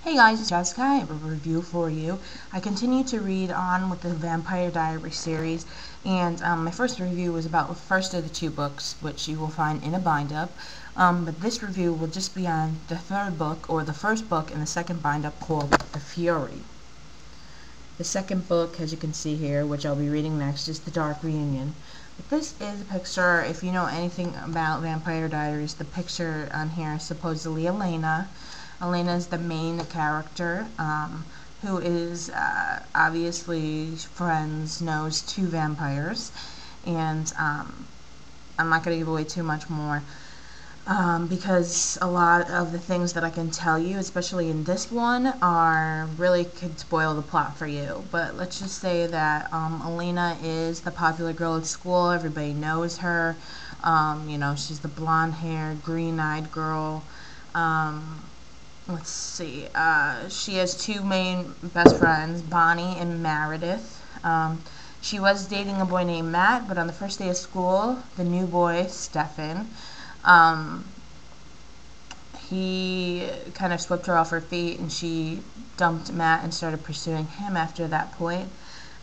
Hey guys, it's Jessica. I have a review for you. I continue to read on with the Vampire Diaries series, and my first review was about the first of the two books, which you will find in a bind-up. But this review will just be on the third book, or the first book in the second bind-up, called The Fury. The second book, as you can see here, which I'll be reading next, is The Dark Reunion. But this is a picture, if you know anything about Vampire Diaries, the picture on here is supposedly Elena. Elena is the main character, who is obviously knows two vampires, and I'm not going to give away too much more, because a lot of the things that I can tell you, especially in this one, really could spoil the plot for you. But let's just say that Elena is the popular girl at school. Everybody knows her. She's the blonde-haired, green-eyed girl. Let's see, she has two main best friends, Bonnie and Meredith. She was dating a boy named Matt, but on the first day of school, the new boy, Stefan, he kind of swept her off her feet, and she dumped Matt and started pursuing him after that point.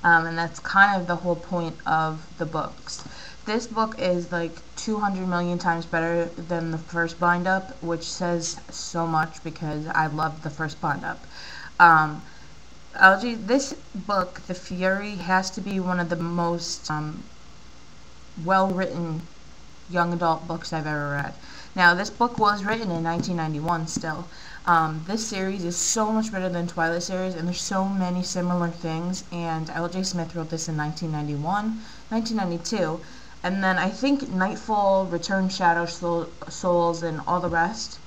And that's kind of the whole point of the books. This book is like 200 million times better than the first bind-up, which says so much because I loved the first bind-up. This book, The Fury, has to be one of the most well-written young adult books I've ever read. Now, this book was written in 1991 still. This series is so much better than Twilight series, and there's so many similar things, and L.J. Smith wrote this in 1991, 1992, and then I think Nightfall, Return, Shadow, Souls, and all the rest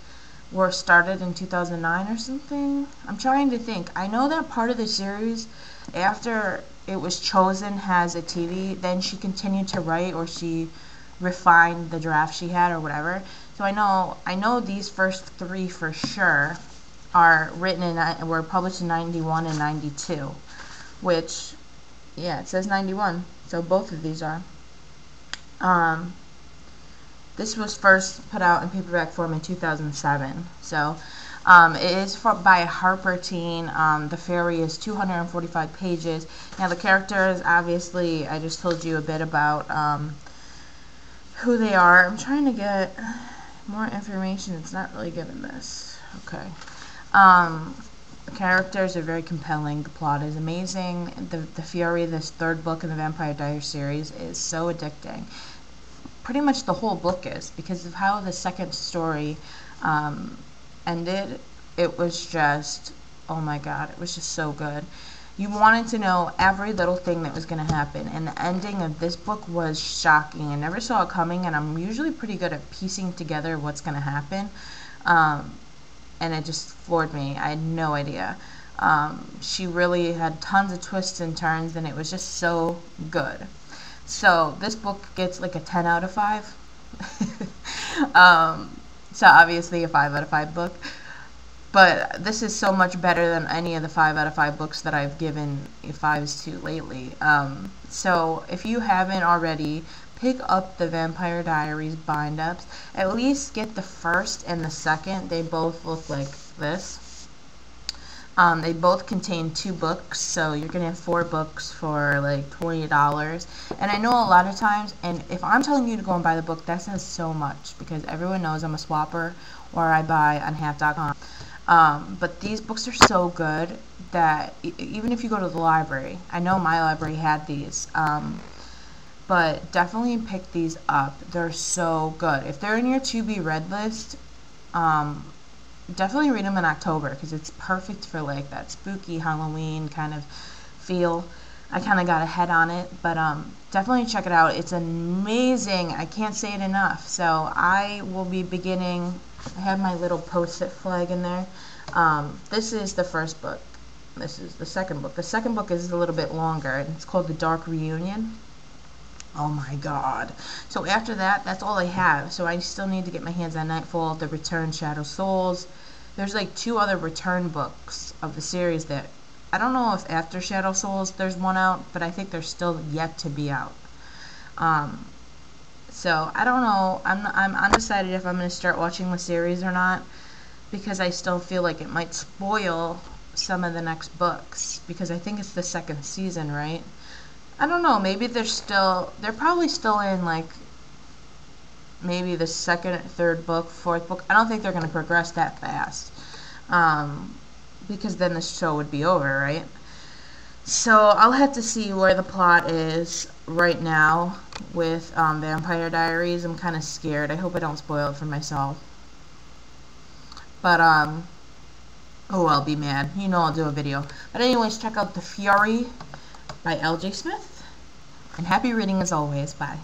were started in 2009 or something. I'm trying to think. I know that part of the series, after it was chosen as a TV, then she continued to write, or she refined the draft she had or whatever. So I know these first three for sure are were published in 91 and 92, which, yeah, it says 91, so both of these are. This was first put out in paperback form in 2007, so it is by Harper Teen. The Fury is 245 pages. Now the characters, obviously, I just told you a bit about who they are. I'm trying to get more information. It's not really given this. Okay. The characters are very compelling. The plot is amazing. The Fury, this third book in the Vampire Diaries series, is so addicting. Pretty much the whole book is, because of how the second story ended. It was just, oh my god, it was just so good. You wanted to know every little thing that was going to happen, and the ending of this book was shocking. I never saw it coming, and I'm usually pretty good at piecing together what's going to happen, and it just floored me. I had no idea. She really had tons of twists and turns, and it was just so good. So this book gets like a 10 out of 5. So obviously a 5 out of 5 book. But this is so much better than any of the 5 out of 5 books that I've given 5s to lately. So if you haven't already, pick up the Vampire Diaries bind-ups. At least get the first and the second. They both look like this. They both contain 2 books, so you're going to have 4 books for like $20. And I know a lot of times, and if I'm telling you to go and buy the book, that says so much, because everyone knows I'm a swapper, or I buy on half.com. But these books are so good that even if you go to the library, I know my library had these, but definitely pick these up. They're so good. If they're in your to-be-read list, definitely read them in October, because it's perfect for like that spooky Halloween kind of feel. I kind of got ahead on it, but definitely check it out. It's amazing. I can't say it enough. So I will be beginning. I have my little post-it flag in there. This is the first book. This is the second book. The second book is a little bit longer. It's called The Dark Reunion. Oh my god. So after that, that's all I have. So I still need to get my hands on Nightfall, The Return, Shadow Souls. There's like 2 other Return books of the series that, I don't know if after Shadow Souls there's one out, but I think they're still yet to be out. So I don't know. I'm undecided if I'm going to start watching the series or not. because I still feel like it might spoil some of the next books, because I think it's the second season, right? I don't know, maybe they're probably still in like maybe the second, third book, fourth book. I don't think they're going to progress that fast, because then the show would be over, right? So I'll have to see where the plot is right now with Vampire Diaries. I'm kind of scared. I hope I don't spoil it for myself. But, oh, I'll be mad. You know I'll do a video. But anyways, check out The Fury by L.J. Smith. And happy reading as always. Bye.